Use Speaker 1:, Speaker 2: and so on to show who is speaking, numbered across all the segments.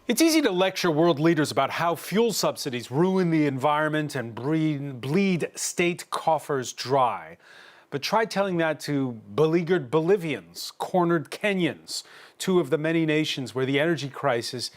Speaker 1: It's easy to lecture world leaders about how fuel subsidies ruin the environment and bleed state coffers dry. But try telling that to beleaguered Bolivians, cornered Kenyans, two of the many nations where the energy crisis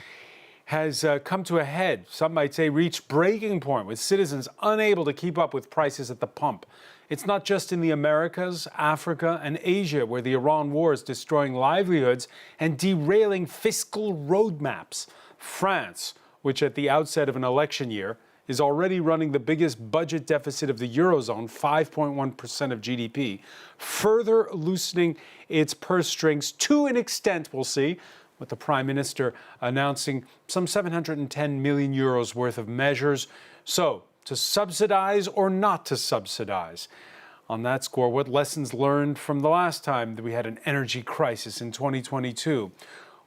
Speaker 1: has come to a head. Some might say reached breaking point, with citizens unable to keep up with prices at the pump. It's not just in the Americas, Africa, and Asia where the Iran war is destroying livelihoods and derailing fiscal roadmaps. France, which at the outset of an election year is already running the biggest budget deficit of the eurozone, 5.1% of GDP, further loosening its purse strings to an extent, we'll see, with the Prime Minister announcing some 710 million euros worth of measures. So, to subsidize or not to subsidize? On that score, what lessons learned from the last time that we had an energy crisis in 2022?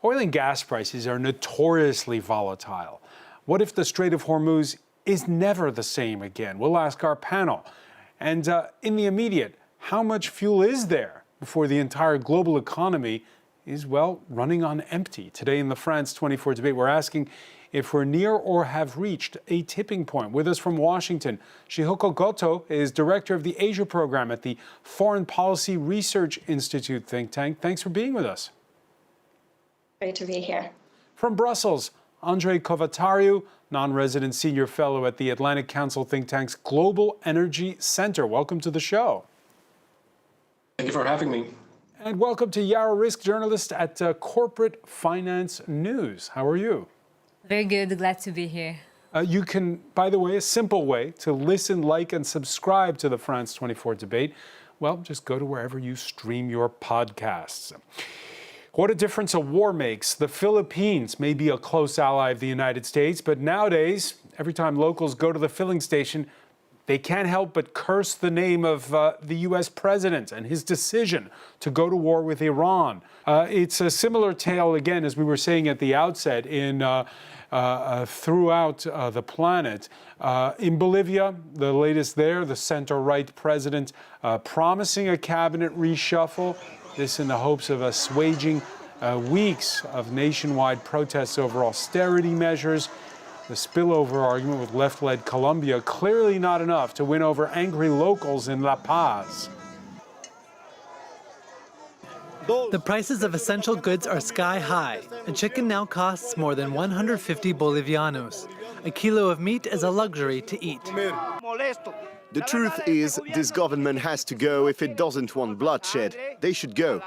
Speaker 1: Oil and gas prices are notoriously volatile. What if the Strait of Hormuz is never the same again? We'll ask our panel. And in the immediate, how much fuel is there before the entire global economy is, well, running on empty? Today in the France 24 debate, we're asking if we're near or have reached a tipping point. With us from Washington, Chihoko Goto is director of the Asia program at the Foreign Policy Research Institute think tank. Thanks for being with us.
Speaker 2: Great to be here.
Speaker 1: From Brussels, Andrei Kovatariu, non-resident senior fellow at the Atlantic Council think tank's Global Energy Center. Welcome to the show.
Speaker 3: Thank you for having me.
Speaker 1: And welcome to Yarrow Risk, journalist at Corporate Finance News. How are you?
Speaker 4: Very good. Glad to be here.
Speaker 1: You can, by the way, a simple way to listen, like, and subscribe to the France 24 debate, well, just go to wherever you stream your podcasts. What a difference a war makes. The Philippines may be a close ally of the United States, but nowadays, every time locals go to the filling station, they can't help but curse the name of the U.S. president and his decision to go to war with Iran. It's a similar tale, again, as we were saying at the outset, throughout the planet. In Bolivia, the latest there, the center-right president promising a cabinet reshuffle. This in the hopes of assuaging weeks of nationwide protests over austerity measures. The spillover argument with left-led Colombia, clearly not enough to win over angry locals in La Paz.
Speaker 5: The prices of essential goods are sky high, and chicken now costs more than 150 Bolivianos. A kilo of meat is a luxury to eat.
Speaker 6: The truth is, this government has to go if it doesn't want bloodshed. They should go.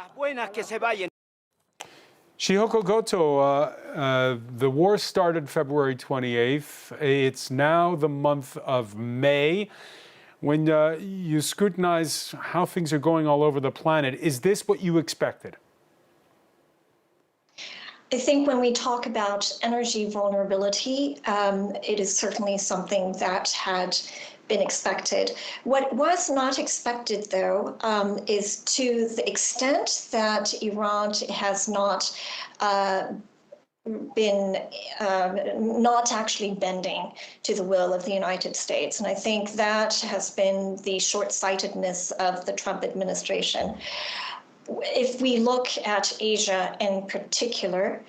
Speaker 1: Chihoko Goto, the war started February 28th. It's now the month of May. When you scrutinize how things are going all over the planet, is this what you expected?
Speaker 2: I think when we talk about energy vulnerability, it is certainly something that had been expected. What was not expected, though, is to the extent that Iran has not been not actually bending to the will of the United States. And I think that has been the short-sightedness of the Trump administration. If we look at Asia in particular,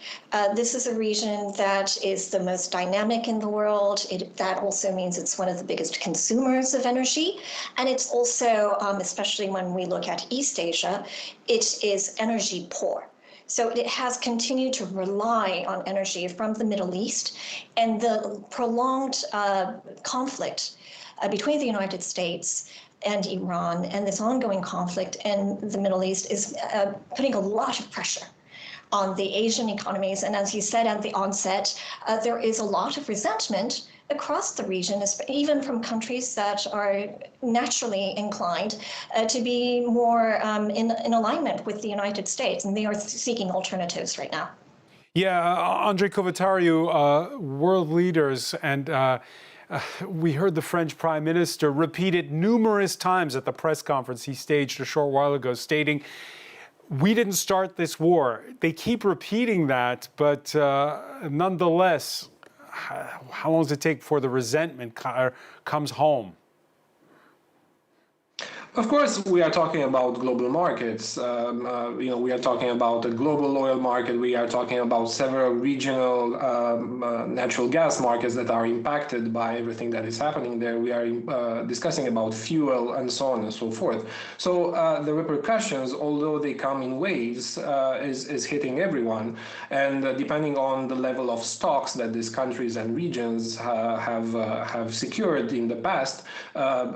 Speaker 2: this is a region that is the most dynamic in the world. That also means it's one of the biggest consumers of energy. And it's also, especially when we look at East Asia, it is energy poor. So it has continued to rely on energy from the Middle East, and the prolonged conflict between the United States and Iran, and this ongoing conflict in the Middle East is putting a lot of pressure on the Asian economies. And as you said at the onset, there is a lot of resentment across the region, even from countries that are naturally inclined to be more in alignment with the United States, and they are seeking alternatives right now.
Speaker 1: Yeah, Andrei Kovatariu, world leaders, and we heard the French Prime Minister repeat it numerous times at the press conference he staged a short while ago, stating, we didn't start this war. They keep repeating that, but nonetheless, how long does it take before the resentment comes home?
Speaker 3: Of course, we are talking about global markets. We are talking about a global oil market. We are talking about several regional natural gas markets that are impacted by everything that is happening there. We are discussing about fuel and so on and so forth. So the repercussions, although they come in waves, is hitting everyone. And depending on the level of stocks that these countries and regions have secured in the past,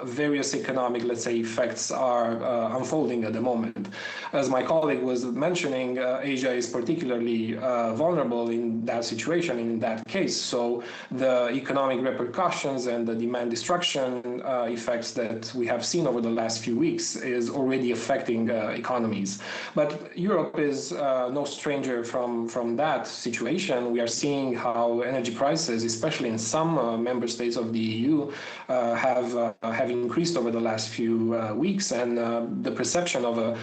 Speaker 3: various economic, let's say, effects are unfolding at the moment. As my colleague was mentioning, Asia is particularly vulnerable in that situation, in that case. So the economic repercussions and the demand destruction effects that we have seen over the last few weeks is already affecting economies. But Europe is no stranger from that situation. We are seeing how energy prices, especially in some member states of the EU, have increased over the last few weeks, and the perception of a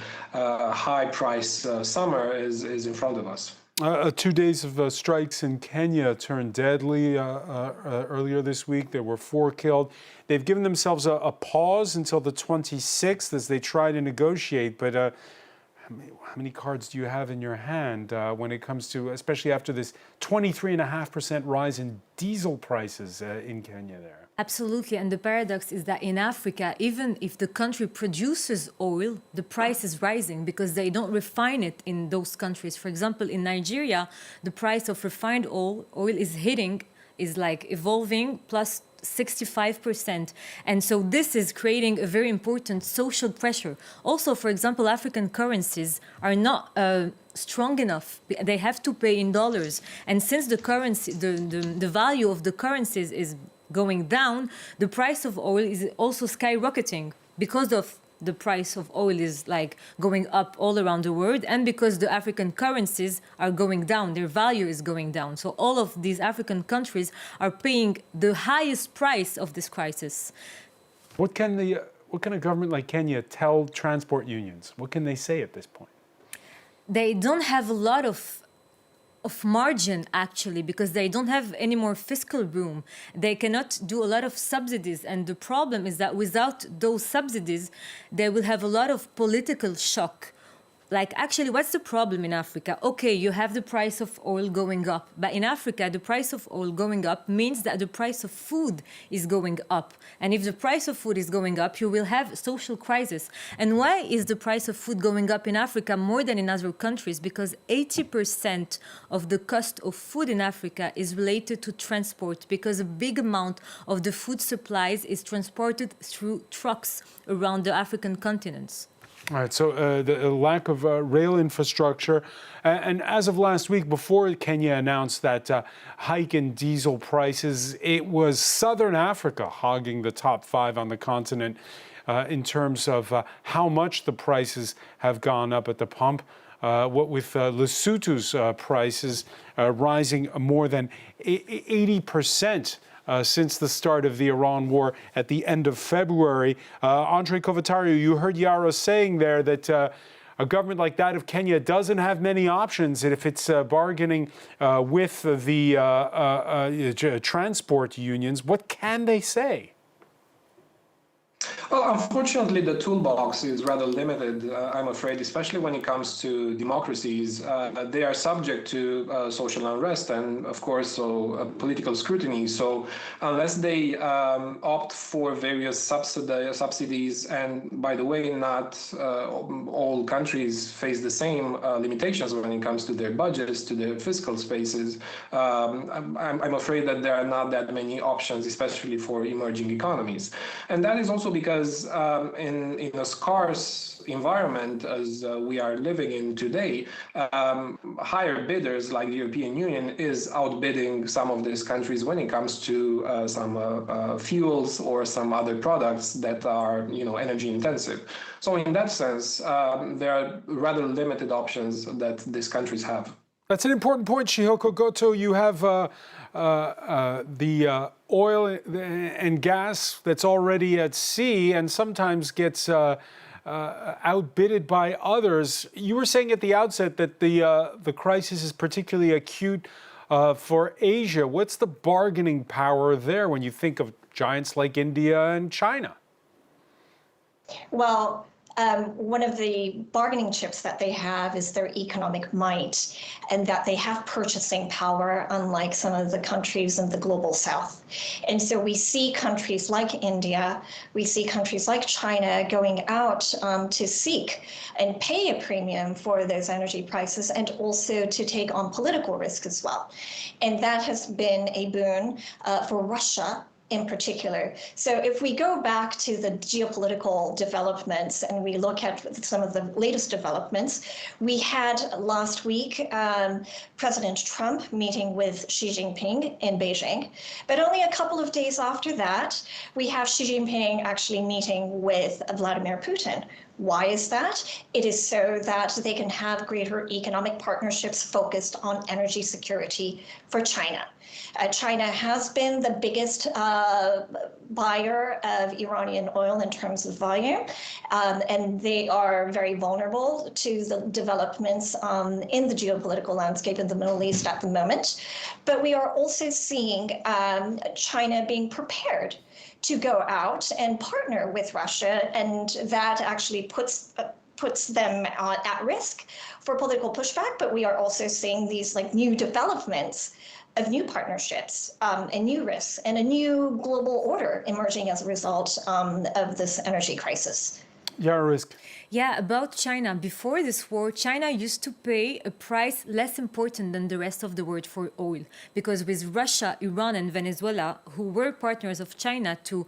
Speaker 3: high-price summer is in front of us.
Speaker 1: 2 days of strikes in Kenya turned deadly earlier this week. There were 4 killed. They've given themselves a pause until the 26th as they try to negotiate. But how many cards do you have in your hand when it comes to, especially after this 23.5% rise in diesel prices in Kenya there?
Speaker 4: Absolutely, and the paradox is that in Africa, even if the country produces oil, the price is rising because they don't refine it in those countries. For example, in Nigeria, the price of refined oil is like evolving plus 65%. And so this is creating a very important social pressure. Also, for example, African currencies are not strong enough. They have to pay in dollars. And since the currency, the value of the currencies is going down, the price of oil is also skyrocketing because of the price of oil is like going up all around the world, and because the African currencies are going down, their value is going down. So all of these African countries are paying the highest price of this crisis.
Speaker 1: What can a government like Kenya tell transport unions? What can they say at this point?
Speaker 4: They don't have a lot of margin, actually, because they don't have any more fiscal room. They cannot do a lot of subsidies. And the problem is that without those subsidies, they will have a lot of political shock. Like, actually, what's the problem in Africa? Okay, you have the price of oil going up. But in Africa, the price of oil going up means that the price of food is going up. And if the price of food is going up, you will have social crisis. And why is the price of food going up in Africa more than in other countries? Because 80% of the cost of food in Africa is related to transport, because a big amount of the food supplies is transported through trucks around the African continents.
Speaker 1: All right, so the lack of rail infrastructure. And as of last week, before Kenya announced that hike in diesel prices, it was Southern Africa hogging the top 5 on the continent in terms of how much the prices have gone up at the pump. What with Lesotho's prices rising more than 80%. Since the start of the Iran war at the end of February. Andre Kovatario, you heard Yara saying there that a government like that of Kenya doesn't have many options if it's bargaining with the transport unions. What can they say?
Speaker 3: Well, unfortunately, the toolbox is rather limited, I'm afraid, especially when it comes to democracies. They are subject to social unrest and, of course, political scrutiny. So unless they opt for various subsidies, and by the way, not all countries face the same limitations when it comes to their budgets, to their fiscal spaces, I'm afraid that there are not that many options, especially for emerging economies. And that is also because in a scarce environment as we are living in today, higher bidders like the European Union is outbidding some of these countries when it comes to some fuels or some other products that are, energy intensive. So in that sense, there are rather limited options that these countries have.
Speaker 1: That's an important point, Shihoko Goto. You have the oil and gas that's already at sea and sometimes gets outbidded by others. You were saying at the outset that the crisis is particularly acute for Asia. What's the bargaining power there when you think of giants like India and China?
Speaker 2: Well, one of the bargaining chips that they have is their economic might, and that they have purchasing power, unlike some of the countries in the global south. And so we see countries like India, we see countries like China going out to seek and pay a premium for those energy prices, and also to take on political risk as well. And that has been a boon for Russia in particular. So if we go back to the geopolitical developments and we look at some of the latest developments, we had last week President Trump meeting with Xi Jinping in Beijing. But only a couple of days after that, we have Xi Jinping actually meeting with Vladimir Putin. Why is that? It is so that they can have greater economic partnerships focused on energy security for China. China has been the biggest buyer of Iranian oil in terms of volume, and they are very vulnerable to the developments in the geopolitical landscape in the Middle East at the moment. But we are also seeing China being prepared to go out and partner with Russia, and that actually puts them at risk for political pushback. But we are also seeing these new developments of new partnerships and new risks and a new global order emerging as a result of this energy crisis.
Speaker 1: Risk.
Speaker 4: Yeah, about China. Before this war, China used to pay a price less important than the rest of the world for oil. Because with Russia, Iran and Venezuela, who were partners of China to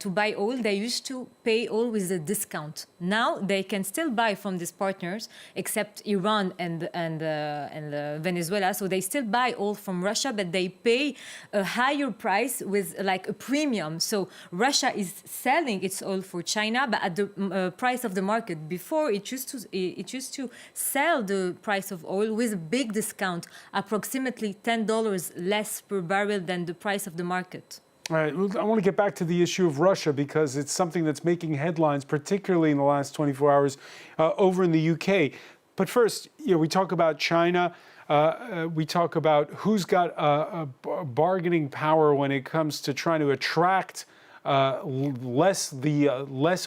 Speaker 4: buy oil, they used to pay oil with a discount. Now they can still buy from these partners, except Iran and Venezuela. So they still buy oil from Russia, but they pay a higher price with a premium. So Russia is selling its oil for China, but at the price of the market. Before, it used to sell the price of oil with a big discount, approximately $10 less per barrel than the price of the market.
Speaker 1: All right, I want to get back to the issue of Russia because it's something that's making headlines, particularly in the last 24 hours over in the UK. But first, we talk about China. We talk about who's got bargaining power when it comes to trying to attract less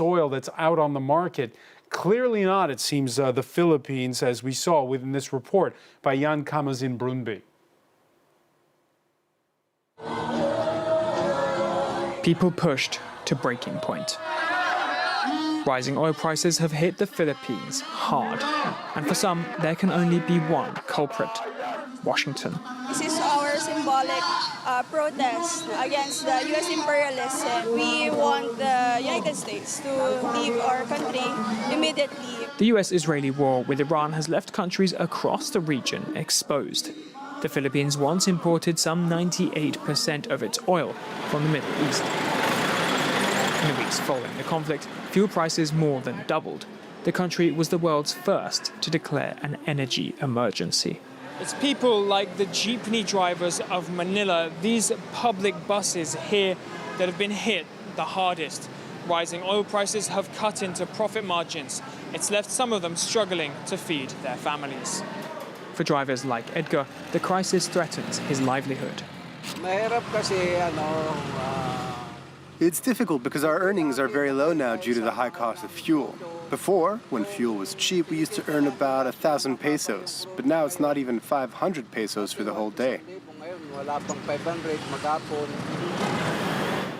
Speaker 1: oil that's out on the market. Clearly not, it seems, the Philippines, as we saw within this report by Jan Kamazin Brunby.
Speaker 7: People pushed to breaking point. Rising oil prices have hit the Philippines hard, and for some, there can only be one culprit: Washington.
Speaker 8: This is our symbolic protest against the U.S. imperialism. We want the United States to leave our country immediately.
Speaker 7: The US-Israeli war with Iran has left countries across the region exposed. The Philippines once imported some 98% of its oil from the Middle East. In the weeks following the conflict, fuel prices more than doubled. The country was the world's first to declare an energy emergency.
Speaker 9: It's people like the jeepney drivers of Manila, these public buses here, that have been hit the hardest. Rising oil prices have cut into profit margins. It's left some of them struggling to feed their families.
Speaker 7: For drivers like Edgar, the crisis threatens his livelihood.
Speaker 10: It's difficult because our earnings are very low now due to the high cost of fuel. Before, when fuel was cheap, we used to earn about 1,000 pesos, but now it's not even 500 pesos for the whole day.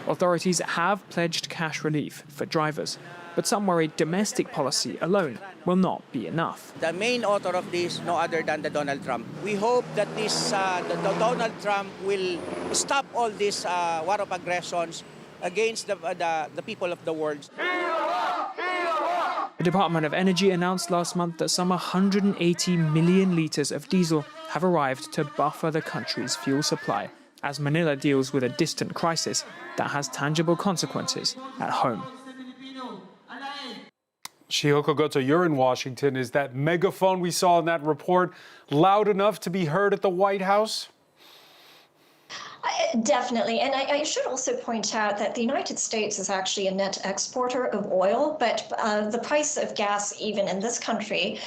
Speaker 7: Authorities have pledged cash relief for drivers, but some worry domestic policy alone will not be enough.
Speaker 11: The main author of this, no other than the Donald Trump. We hope that the Donald Trump will stop all this war of aggressions against the people of the world.
Speaker 7: The Department of Energy announced last month that some 180 million litres of diesel have arrived to buffer the country's fuel supply, as Manila deals with a distant crisis that has tangible consequences at home.
Speaker 1: Shihoko Goto, you're in Washington. Is that megaphone we saw in that report loud enough to be heard at the White House?
Speaker 2: Definitely. And I should also point out that the United States is actually a net exporter of oil, but the price of gas, even in this country,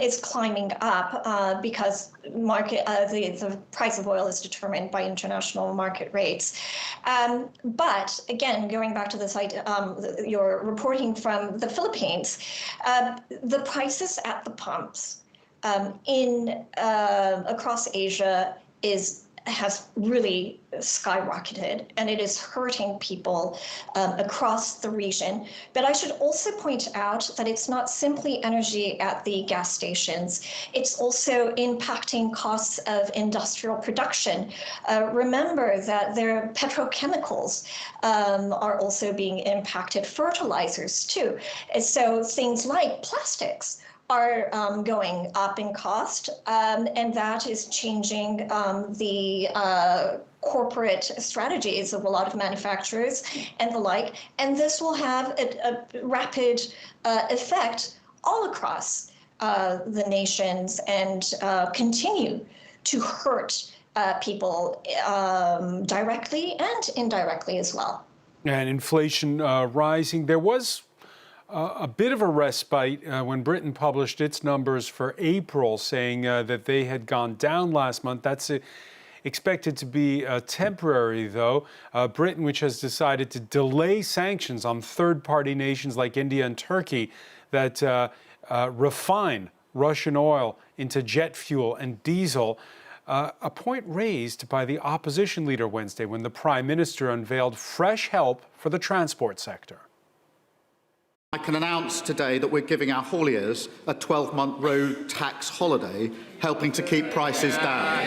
Speaker 2: is climbing up because the price of oil is determined by international market rates. But again, going back to this idea, your reporting from the Philippines, the prices at the pumps across Asia has really skyrocketed, and it is hurting people across the region. But I should also point out that it's not simply energy at the gas stations. It's also impacting costs of industrial production. Remember that their petrochemicals are also being impacted, fertilizers too. So things like plastics are going up in cost, and that is changing the corporate strategies of a lot of manufacturers and the like. And this will have a rapid effect all across the nations and continue to hurt people directly and indirectly as well.
Speaker 1: And inflation rising. There was a bit of a respite when Britain published its numbers for April, saying that they had gone down last month. That's expected to be temporary, though. Britain, which has decided to delay sanctions on third-party nations like India and Turkey that refine Russian oil into jet fuel and diesel. A point raised by the opposition leader Wednesday when the Prime Minister unveiled fresh help for the transport sector.
Speaker 12: I can announce today that we're giving our hauliers a 12-month road tax holiday, helping to keep prices down.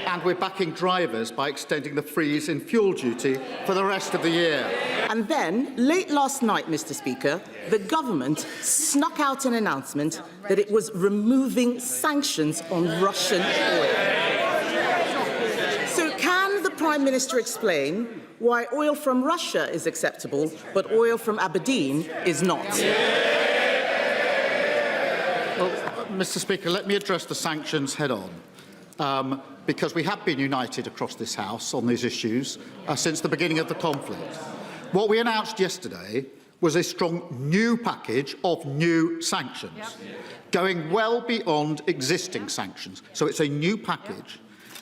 Speaker 12: And we're backing drivers by extending the freeze in fuel duty for the rest of the year.
Speaker 13: And then, late last night, Mr. Speaker, the government snuck out an announcement that it was removing sanctions on Russian oil. So can the Prime Minister explain why oil from Russia is acceptable, but oil from Aberdeen is not?
Speaker 12: Well, Mr. Speaker, let me address the sanctions head on, because we have been united across this House on these issues since the beginning of the conflict. What we announced yesterday was a strong new package of new sanctions, going well beyond existing sanctions. So it's a new package.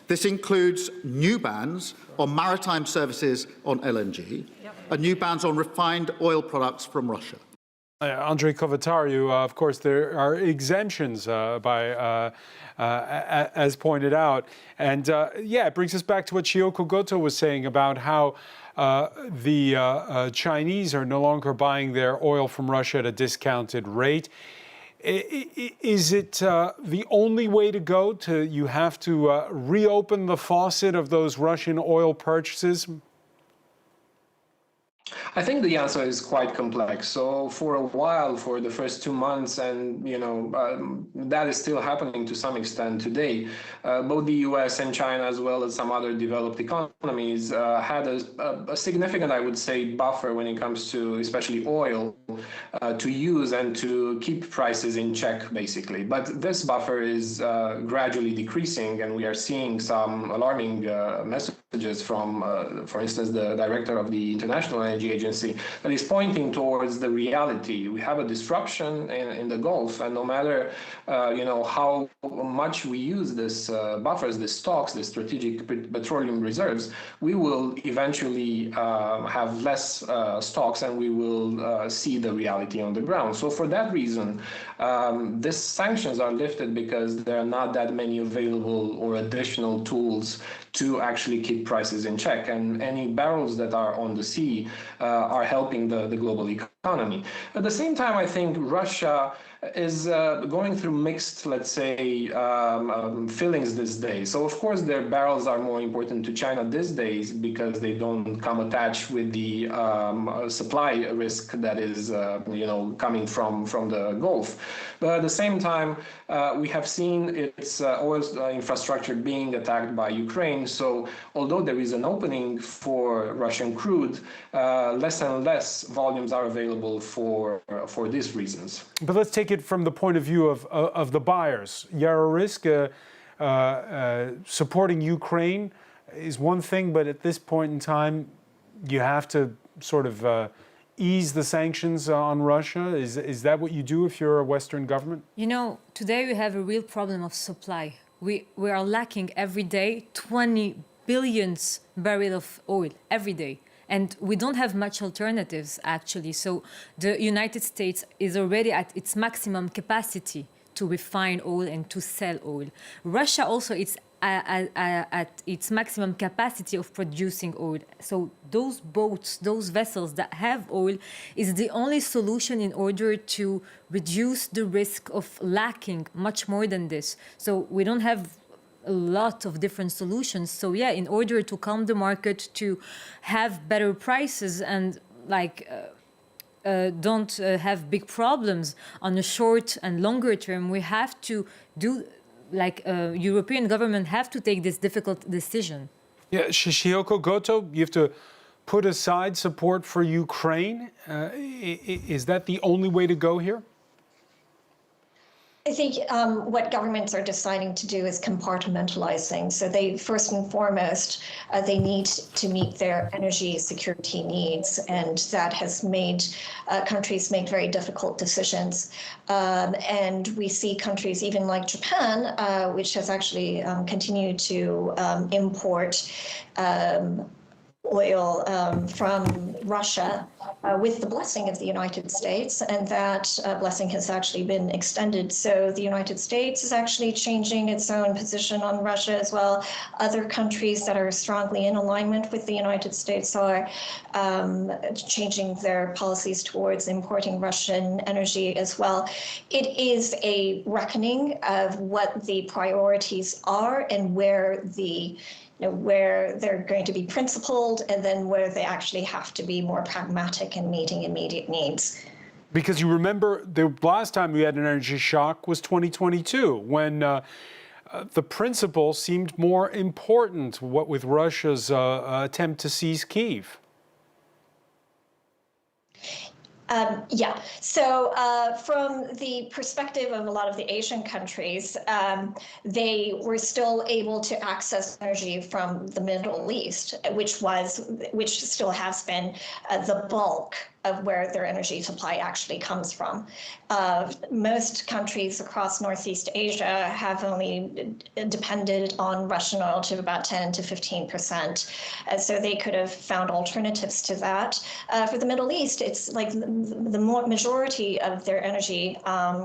Speaker 12: This includes new bans on maritime services on LNG and new bans on refined oil products from Russia.
Speaker 1: Andrei Kovatariu, of course, there are exemptions as pointed out. And it brings us back to what Shioko Goto was saying about how the Chinese are no longer buying their oil from Russia at a discounted rate. Is it the only way to go? You have to reopen the faucet of those Russian oil purchases?
Speaker 3: I think the answer is quite complex. So for a while, for the first 2 months, and that is still happening to some extent today, both the US and China, as well as some other developed economies, had a significant, I would say, buffer when it comes to especially oil to use and to keep prices in check, basically. But this buffer is gradually decreasing, and we are seeing some alarming messages from, for instance, the director of the International Energy Agency that is pointing towards the reality. We have a disruption in the Gulf, and no matter how much we use this buffers, the stocks, the strategic petroleum reserves, we will eventually have less stocks, and we will see the reality on the ground. So for that reason, these sanctions are lifted because there are not that many available or additional tools to actually keep prices in check, and any barrels that are on the sea are helping the global economy. At the same time, I think Russia is going through mixed, let's say, feelings these days. So of course their barrels are more important to China these days because they don't come attached with the supply risk that is coming from the Gulf. But at the same time, we have seen its oil infrastructure being attacked by Ukraine. So although there is an opening for Russian crude, less and less volumes are available for these reasons.
Speaker 1: But let's take it from the point of view of the buyers. Yarorisk supporting Ukraine is one thing, but at this point in time, you have to sort of ease the sanctions on Russia? Is that what you do if you're a Western government?
Speaker 4: You know, today we have a real problem of supply. We are lacking every day 20 billion barrels of oil every day. And we don't have much alternatives, actually. So the United States is already at its maximum capacity to refine oil and to sell oil. Russia also is at its maximum capacity of producing oil. So those boats, those vessels that have oil is the only solution in order to reduce the risk of lacking much more than this. So we don't have a lot of different solutions. So yeah, in order to calm the market, to have better prices and don't have big problems on the short and longer term, we have to do, European government have to take this difficult decision.
Speaker 1: Yeah, Shioko Goto, you have to put aside support for Ukraine. Is that the only way to go here?
Speaker 2: I think what governments are deciding to do is compartmentalize things. So they, first and foremost, they need to meet their energy security needs, and that has made countries make very difficult decisions. And we see countries even like Japan, which has actually continued to import oil from Russia with the blessing of the United States, and that blessing has actually been extended. So the United States is actually changing its own position on Russia as well. Other countries that are strongly in alignment with the United States are changing their policies towards importing Russian energy as well. It is a reckoning of what the priorities are and where they're going to be principled, and then where they actually have to be more pragmatic in meeting immediate needs.
Speaker 1: Because you remember the last time we had an energy shock was 2022, when the principle seemed more important, what with Russia's attempt to seize Kyiv.
Speaker 2: Yeah, so from the perspective of a lot of the Asian countries, they were still able to access energy from the Middle East, which still has been the bulk of where their energy supply actually comes from. Most countries across Northeast Asia have only depended on Russian oil to about 10 to 15%. So they could have found alternatives to that. For the Middle East, it's like the majority of their energy,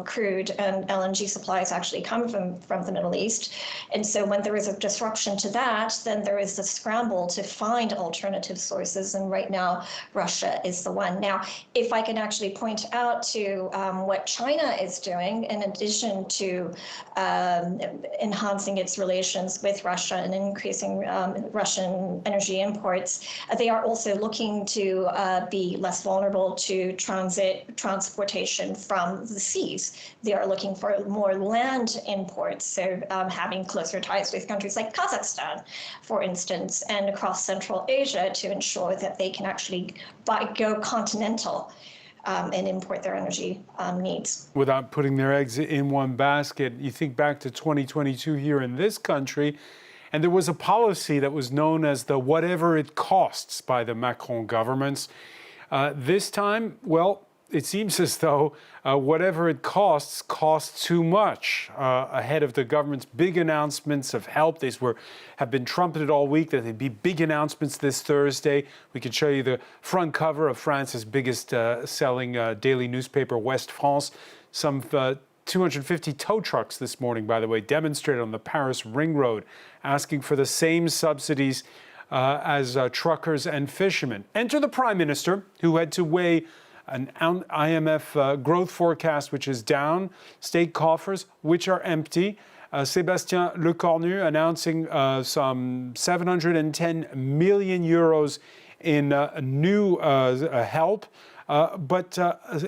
Speaker 2: crude and LNG supplies actually come from the Middle East. And so when there is a disruption to that, then there is a scramble to find alternative sources. And right now, Russia is the one. Now, if I can actually point out to what China is doing, in addition to enhancing its relations with Russia and increasing Russian energy imports, they are also looking to be less vulnerable to transportation from the seas. They are looking for more land imports, so having closer ties with countries like Kazakhstan, for instance, and across Central Asia to ensure that they can actually go continental and import their energy needs.
Speaker 1: Without putting their eggs in one basket, you think back to 2022 here in this country, and there was a policy that was known as the whatever it costs by the Macron governments. This time, well, it seems as though whatever it costs too much. Ahead of the government's big announcements of help, these have been trumpeted all week that there'd be big announcements this Thursday. We could show you the front cover of France's biggest selling daily newspaper, West France. Some 250 tow trucks this morning, by the way, demonstrated on the Paris Ring Road, asking for the same subsidies as truckers and fishermen. Enter the Prime Minister, who had to weigh an IMF growth forecast, which is down, state coffers, which are empty. Sébastien Lecornu announcing some 710 million euros in new help, but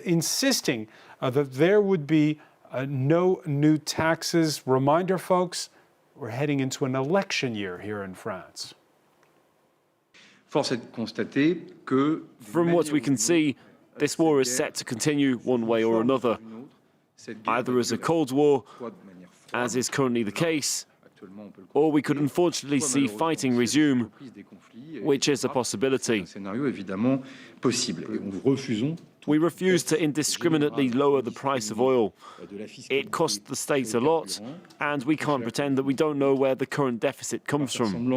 Speaker 1: insisting that there would be no new taxes. Reminder, folks, we're heading into an election year here in France.
Speaker 14: From what we can see, this war is set to continue one way or another, either as a Cold War, as is currently the case, or we could unfortunately see fighting resume, which is a possibility. We refuse to indiscriminately lower the price of oil. It costs the state a lot, and we can't pretend that we don't know where the current deficit comes from.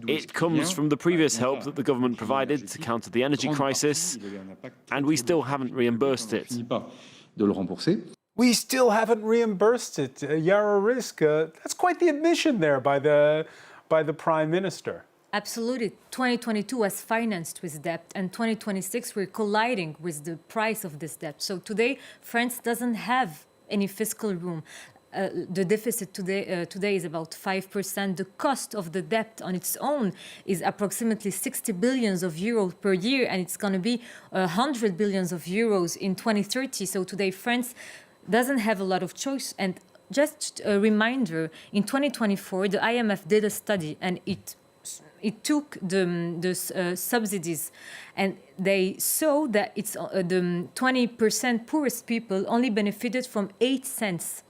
Speaker 14: It comes from the previous help that the government provided to counter the energy crisis, and we still haven't reimbursed it.
Speaker 1: We still haven't reimbursed it. Yara Risk, that's quite the admission there by the Prime Minister.
Speaker 4: Absolutely. 2022 was financed with debt, and 2026 we're colliding with the price of this debt. So today, France doesn't have any fiscal room. The deficit today is about 5%. The cost of the debt on its own is approximately 60 billions of euros per year, and it's going to be 100 billions of euros in 2030. So today, France doesn't have a lot of choice. And just a reminder, in 2024, the IMF did a study, and it took the subsidies, and they saw that it's the 20% poorest people only benefited from 8 cents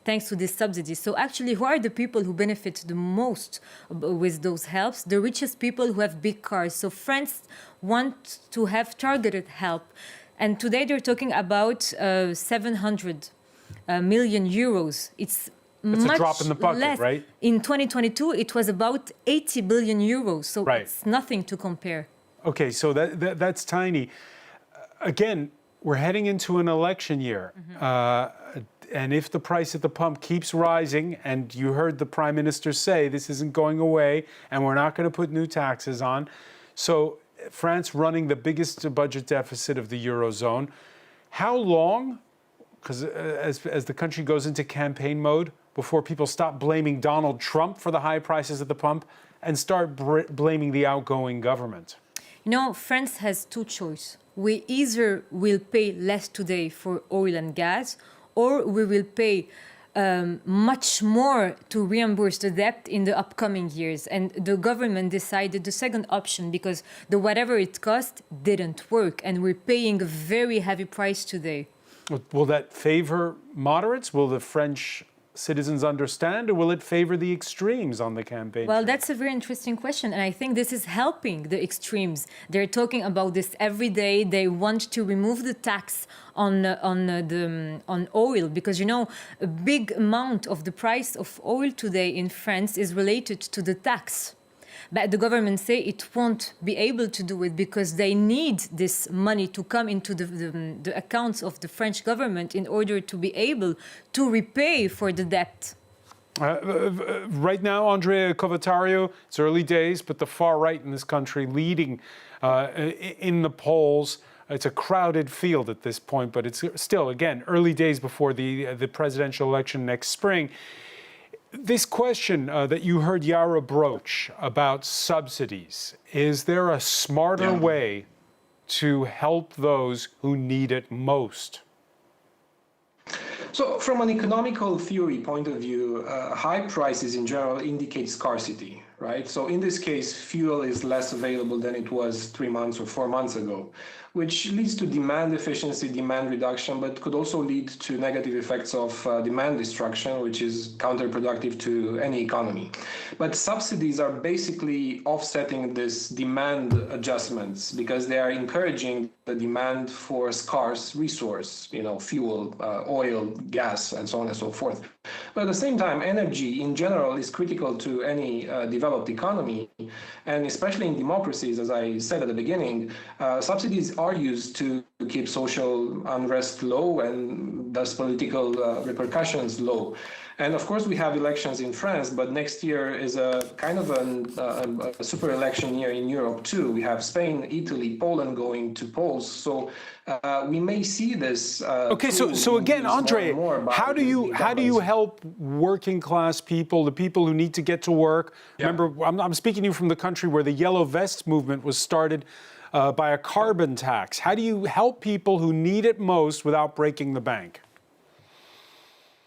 Speaker 4: thanks to these subsidies. So actually, who are the people who benefit the most with those helps? The richest people who have big cars. So France wants to have targeted help. And today they're talking about 700 million euros. It's
Speaker 1: a drop in the bucket,
Speaker 4: less.
Speaker 1: Right?
Speaker 4: In 2022, it was about 80 billion euros, so
Speaker 1: right.
Speaker 4: It's nothing to compare.
Speaker 1: Okay, so that's tiny. Again, we're heading into an election year. And if the price at the pump keeps rising, and you heard the Prime Minister say this isn't going away, and we're not going to put new taxes on, so France running the biggest budget deficit of the eurozone, how long, because as the country goes into campaign mode, before people stop blaming Donald Trump for the high prices at the pump and start blaming the outgoing government?
Speaker 4: You know, France has two choices. We either will pay less today for oil and gas, or we will pay much more to reimburse the debt in the upcoming years. And the government decided the second option because the whatever it cost didn't work, and we're paying a very heavy price today.
Speaker 1: Will that favor moderates? Will the French citizens understand, or will it favor the extremes on the campaign?
Speaker 4: Well, that's a very interesting question, and I think this is helping the extremes. They're talking about this every day. They want to remove the tax on oil because, you know, a big amount of the price of oil today in France is related to the tax. But the government say it won't be able to do it because they need this money to come into the accounts of the French government in order to be able to repay for the debt.
Speaker 1: Right now, Andrea Covatario, it's early days, but the far right in this country leading in the polls. It's a crowded field at this point, but it's still, again, early days before the presidential election next spring. This question that you heard Yara broach about subsidies, is there a smarter way to help those who need it most?
Speaker 3: So from an economical theory point of view, high prices in general indicate scarcity, right? So in this case, fuel is less available than it was 3 months or 4 months ago, which leads to demand efficiency, demand reduction, but could also lead to negative effects of demand destruction, which is counterproductive to any economy. But subsidies are basically offsetting this demand adjustments because they are encouraging the demand for scarce resource, you know, fuel, oil, gas, and so on and so forth. But at the same time, energy in general is critical to any developed economy, and especially in democracies, as I said at the beginning, subsidies are used to keep social unrest low and thus political repercussions low. And of course, we have elections in France, but next year is a kind of a super election year in Europe too. We have Spain, Italy, Poland going to polls, so we may see this.
Speaker 1: Okay, so again, Andre, how do you help working class people, the people who need to get to work? Yeah. Remember, I'm speaking to you from the country where the Yellow Vest movement was started by a carbon tax. How do you help people who need it most without breaking the bank?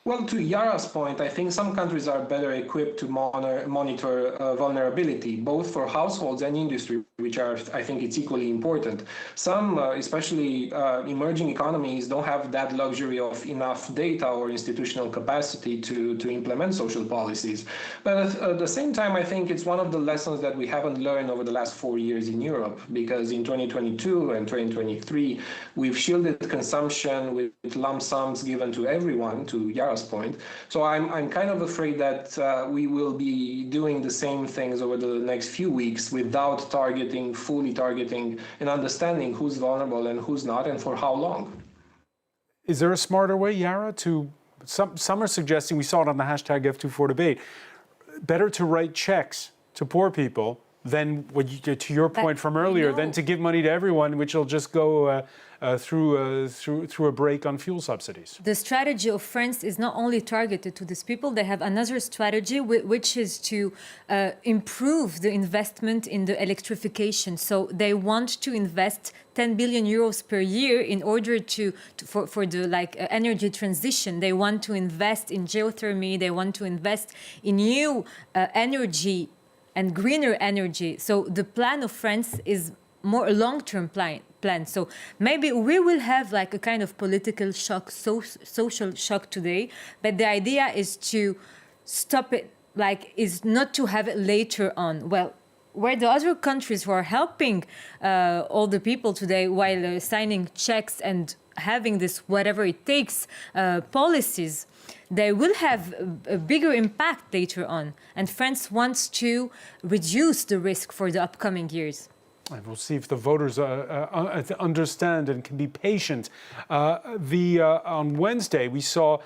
Speaker 3: Well, to Yara's point, I think some countries are better equipped to monitor vulnerability, both for households and industry, which are, I think it's equally important. Some, especially emerging economies, don't have that luxury of enough data or institutional capacity to implement social policies. But at the same time, I think it's one of the lessons that we haven't learned over the last 4 years in Europe, because in 2022 and 2023, we've shielded consumption with lump sums given to everyone, to Yara's point. So I'm kind of afraid that we will be doing the same things over the next few weeks without fully targeting and understanding who's vulnerable and who's not and for how long.
Speaker 1: Is there a smarter way, Yara, some are suggesting, we saw it on the hashtag F24debate, better to write checks to poor people than, to your point from earlier, than to give money to everyone, which will just go through a break on fuel subsidies.
Speaker 4: The strategy of France is not only targeted to these people, they have another strategy, which is to improve the investment in the electrification. So they want to invest 10 billion euros per year in order for the energy transition. They want to invest in geothermy, they want to invest in new energy and greener energy. So the plan of France is more a long-term plan. So maybe we will have a kind of political shock, social shock today, but the idea is to stop it, is not to have it later on. Well, where the other countries who are helping all the people today while signing checks and having this whatever it takes policies, they will have a bigger impact later on. And France wants to reduce the risk for the upcoming years.
Speaker 1: And we'll see if the voters understand and can be patient. On Wednesday, we saw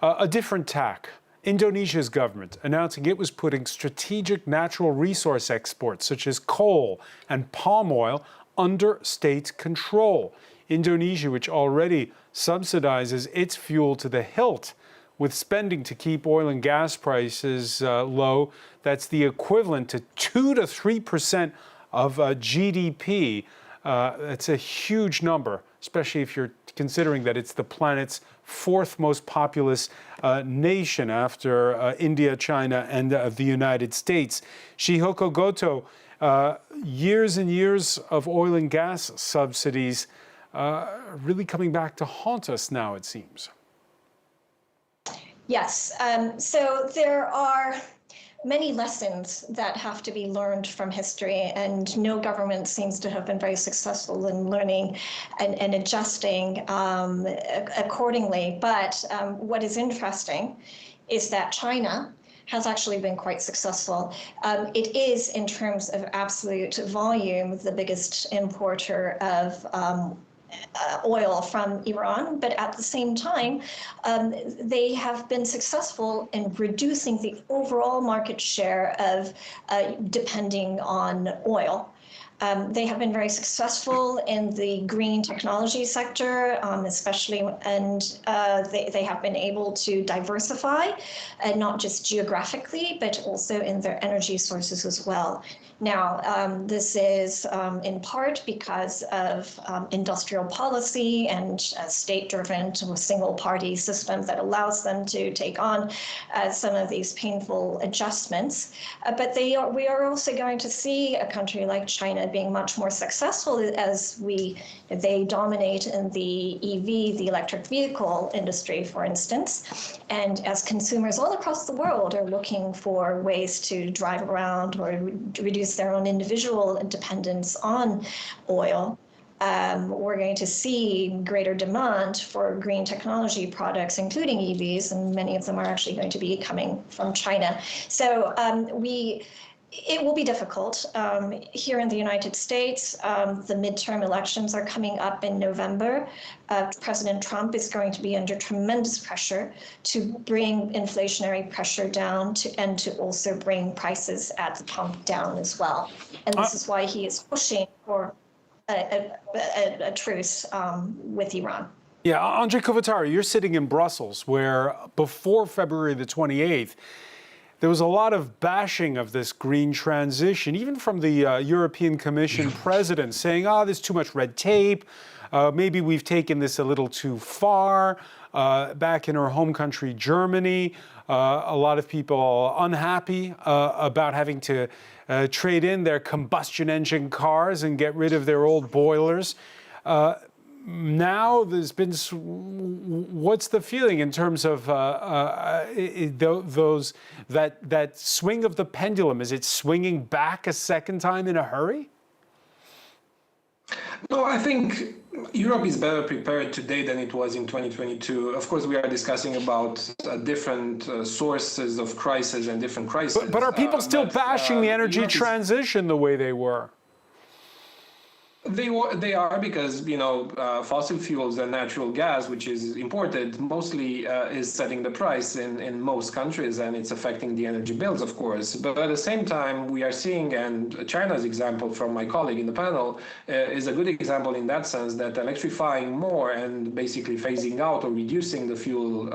Speaker 1: a different tack. Indonesia's government announcing it was putting strategic natural resource exports, such as coal and palm oil, under state control. Indonesia, which already subsidizes its fuel to the hilt, with spending to keep oil and gas prices low, that's the equivalent to 2 to 3% of GDP. That's a huge number, especially if you're considering that it's the planet's fourth most populous nation after India, China, and the United States. Shihoko Goto, years and years of oil and gas subsidies really coming back to haunt us now, it seems.
Speaker 2: Yes, so there are many lessons that have to be learned from history, and no government seems to have been very successful in learning and adjusting accordingly. But what is interesting is that China has actually been quite successful. It is, in terms of absolute volume, the biggest importer of oil from Iran, but at the same time, they have been successful in reducing the overall market share of depending on oil. They have been very successful in the green technology sector, especially, and they have been able to diversify, not just geographically, but also in their energy sources as well. Now, this is in part because of industrial policy and a state-driven single-party system that allows them to take on some of these painful adjustments. But we are also going to see a country like China being much more successful as they dominate in the EV, the electric vehicle industry, for instance. And as consumers all across the world are looking for ways to drive around or reduce their own individual dependence on oil, we're going to see greater demand for green technology products, including EVs, and many of them are actually going to be coming from China. So it will be difficult. Here in the United States, the midterm elections are coming up in November. President Trump is going to be under tremendous pressure to bring inflationary pressure down and to also bring prices at the pump down as well. And this is why he is pushing for a truce with Iran.
Speaker 1: Yeah, Andrei Kovatari, you're sitting in Brussels, where before February the 28th, there was a lot of bashing of this green transition, even from the European Commission president, saying, there's too much red tape, maybe we've taken this a little too far. back in her home country, Germany. A lot of people are unhappy about having to trade in their combustion engine cars and get rid of their old boilers. Now there's been, what's the feeling in terms of those that swing of the pendulum? Is it swinging back a second time in a hurry?
Speaker 3: No, I think Europe is better prepared today than it was in 2022. Of course, we are discussing about different sources of crisis and different crises.
Speaker 1: But are people still bashing the energy transition the way they were?
Speaker 3: They are because, fossil fuels and natural gas, which is imported, mostly is setting the price in most countries, and it's affecting the energy bills, of course. But at the same time, we are seeing, and China's example from my colleague in the panel is a good example in that sense, that electrifying more and basically phasing out or reducing the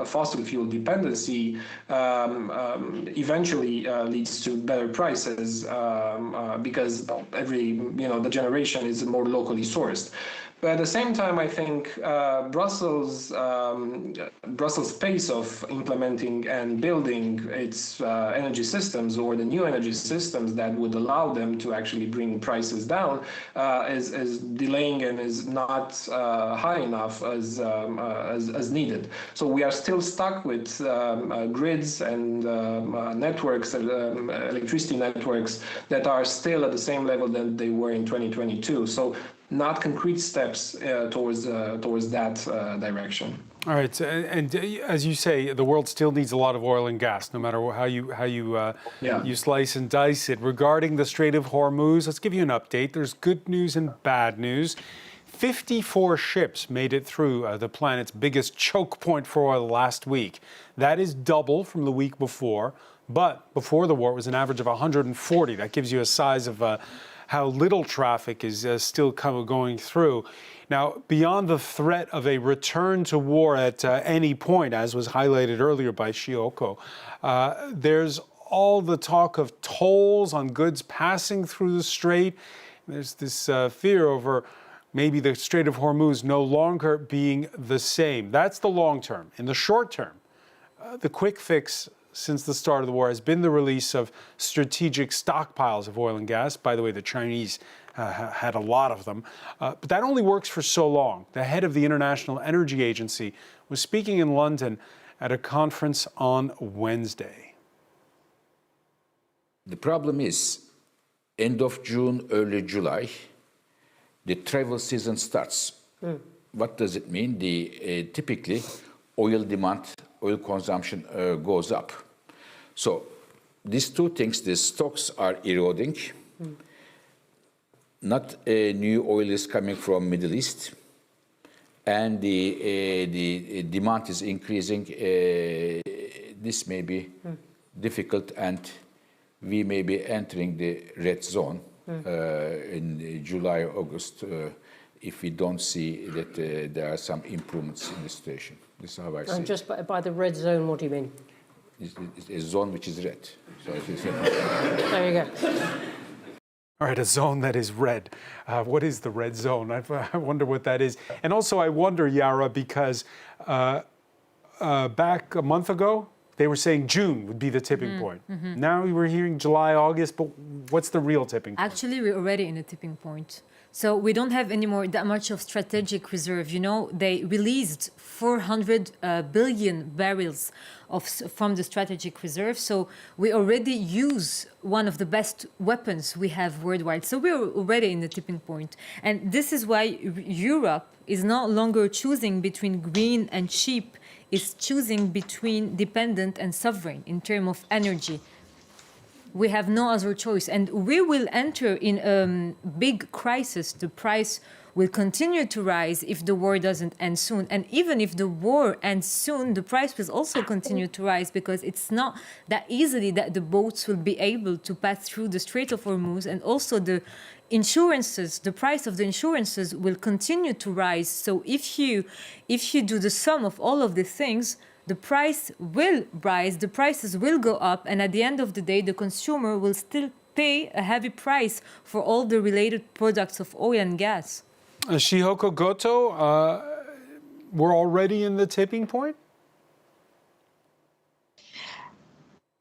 Speaker 3: fossil fuel dependency eventually leads to better prices because the generation is more locally sourced. But at the same time, I think Brussels' pace of implementing and building its energy systems, or the new energy systems that would allow them to actually bring prices down, is delaying and is not high enough as needed. So we are still stuck with grids and networks, electricity networks that are still at the same level that they were in 2022. So not concrete steps towards that direction.
Speaker 1: All right, and as you say, the world still needs a lot of oil and gas, no matter how you slice and dice it. Regarding the Strait of Hormuz, let's give you an update. There's good news and bad news. 54 ships made it through the planet's biggest choke point for oil last week. That is double from the week before, but before the war it was an average of 140. That gives you a size of how little traffic is still going through. Now, beyond the threat of a return to war at any point, as was highlighted earlier by Shioko, there's all the talk of tolls on goods passing through the strait. There's this fear over maybe the Strait of Hormuz no longer being the same. That's the long term. In the short term, the quick fix since the start of the war has been the release of strategic stockpiles of oil and gas. By the way, the Chinese had a lot of them. But that only works for so long. The head of the International Energy Agency was speaking in London at a conference on Wednesday.
Speaker 15: The problem is, end of June, early July, the travel season starts. What does it mean? Typically, oil demand, oil consumption goes up. So these two things, the stocks are eroding. Not new oil is coming from Middle East, and the demand is increasing. This may be difficult, and we may be entering the red zone in July, August, if we don't see that there are some improvements in the situation. This is how I see it.
Speaker 16: And just by the red zone, what do you mean?
Speaker 15: It's a zone which is red. So
Speaker 16: there you go.
Speaker 1: All right, a zone that is red. What is the red zone? I wonder what that is. And also, I wonder, Yara, because back a month ago, they were saying June would be the tipping point. Now we were hearing July, August, but what's the real tipping point?
Speaker 4: Actually, we're already in a tipping point. So we don't have anymore that much of strategic reserve. You know, they released 400 billion barrels from the strategic reserve. So we already use one of the best weapons we have worldwide. So we're already in the tipping point. And this is why Europe is no longer choosing between green and cheap. It's choosing between dependent and sovereign in terms of energy. We have no other choice. And we will enter in a big crisis. The price will continue to rise if the war doesn't end soon. And even if the war ends soon, the price will also continue to rise, because it's not that easily that the boats will be able to pass through the Strait of Hormuz. And also the insurances, the price of the insurances will continue to rise. So if you do the sum of all of these things, the price will rise, the prices will go up, and at the end of the day, the consumer will still pay a heavy price for all the related products of oil and gas.
Speaker 1: Shihoko Goto, we're already in the tipping point?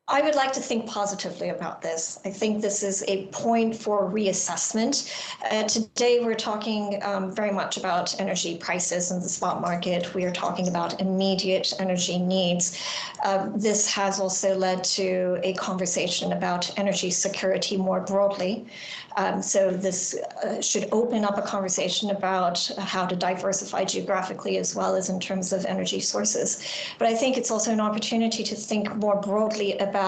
Speaker 2: I would like to think positively about this. I think this is a point for reassessment. Today, we're talking very much about energy prices in the spot market. We are talking about immediate energy needs. This has also led to a conversation about energy security more broadly. So this should open up a conversation about how to diversify geographically as well as in terms of energy sources. But I think it's also an opportunity to think more broadly about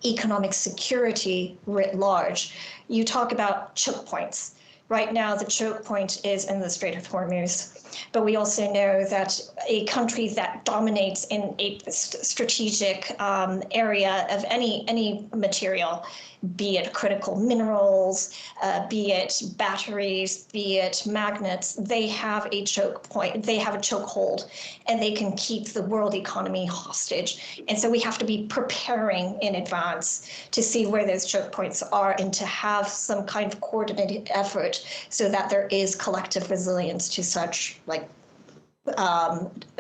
Speaker 2: economic security writ large. You talk about choke points. Right now, the choke point is in the Strait of Hormuz. But we also know that a country that dominates in a strategic area of any material, be it critical minerals, be it batteries, be it magnets, they have a choke point, they have a chokehold, and they can keep the world economy hostage. And so we have to be preparing in advance to see where those choke points are and to have some kind of coordinated effort so that there is collective resilience to such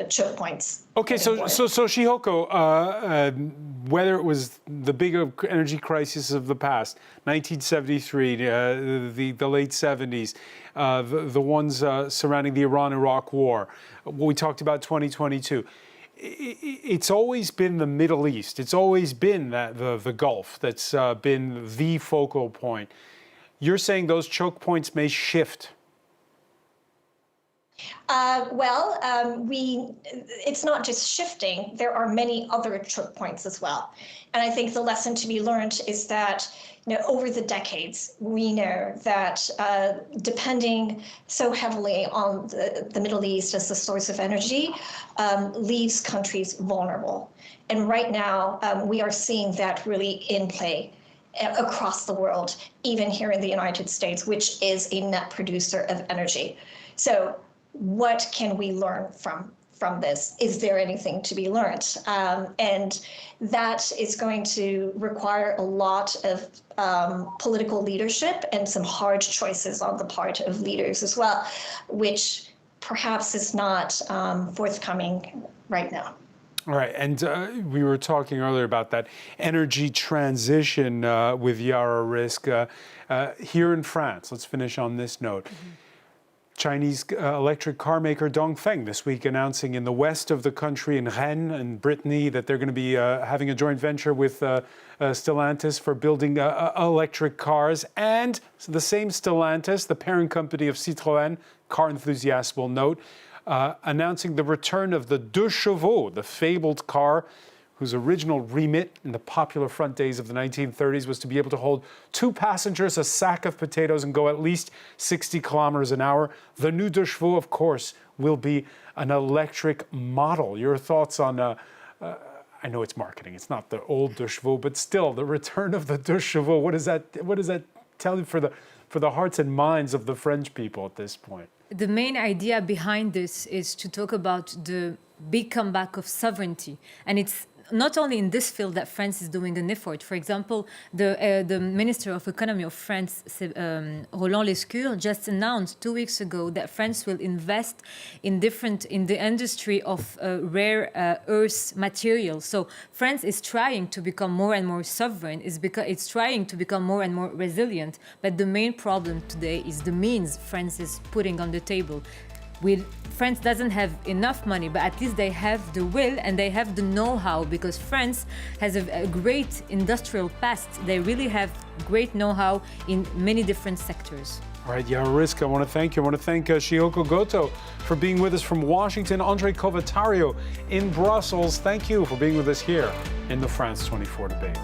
Speaker 2: choke points.
Speaker 1: Okay, so Chihoko, whether it was the big energy crisis of the past, 1973, the late 70s, the ones surrounding the Iran-Iraq war, we talked about 2022. It's always been the Middle East. It's always been the Gulf that's been the focal point. You're saying those choke points may shift.
Speaker 2: It's not just shifting. There are many other choke points as well. And I think the lesson to be learned is that, over the decades, we know that depending so heavily on the Middle East as the source of energy leaves countries vulnerable. And right now, we are seeing that really in play across the world, even here in the United States, which is a net producer of energy. So what can we learn from this? Is there anything to be learned? And that is going to require a lot of political leadership and some hard choices on the part of leaders as well, which perhaps is not forthcoming right now.
Speaker 1: All right, and we were talking earlier about that energy transition with Yara Risk. Here in France, let's finish on this note. Chinese electric car maker Dongfeng this week announcing in the west of the country, in Rennes and Brittany, that they're going to be having a joint venture with Stellantis for building electric cars. And the same Stellantis, the parent company of Citroën, car enthusiasts will note, announcing the return of the Deux Chevaux, the fabled car whose original remit in the popular front days of the 1930s was to be able to hold 2 passengers, a sack of potatoes, and go at least 60 kilometers an hour. The new Deux Chevaux, of course, will be an electric model. Your thoughts on, I know it's marketing, it's not the old Deux Chevaux, but still, the return of the Deux Chevaux, what does that tell you for the hearts and minds of the French people at this point?
Speaker 4: The main idea behind this is to talk about the big comeback of sovereignty. And it's not only in this field that France is doing an effort. For example, the Minister of Economy of France, Roland Lescure, just announced 2 weeks ago that France will invest in the industry of rare earth materials. So France is trying to become more and more sovereign. It's trying to become more and more resilient. But the main problem today is the means France is putting on the table. France doesn't have enough money, but at least they have the will and they have the know-how, because France has a great industrial past. They really have great know-how in many different sectors.
Speaker 1: All right, Yara Risk, I want to thank you. I want to thank Chihoko Goto for being with us from Washington, Andre Covatario in Brussels. Thank you for being with us here in the France 24 debate.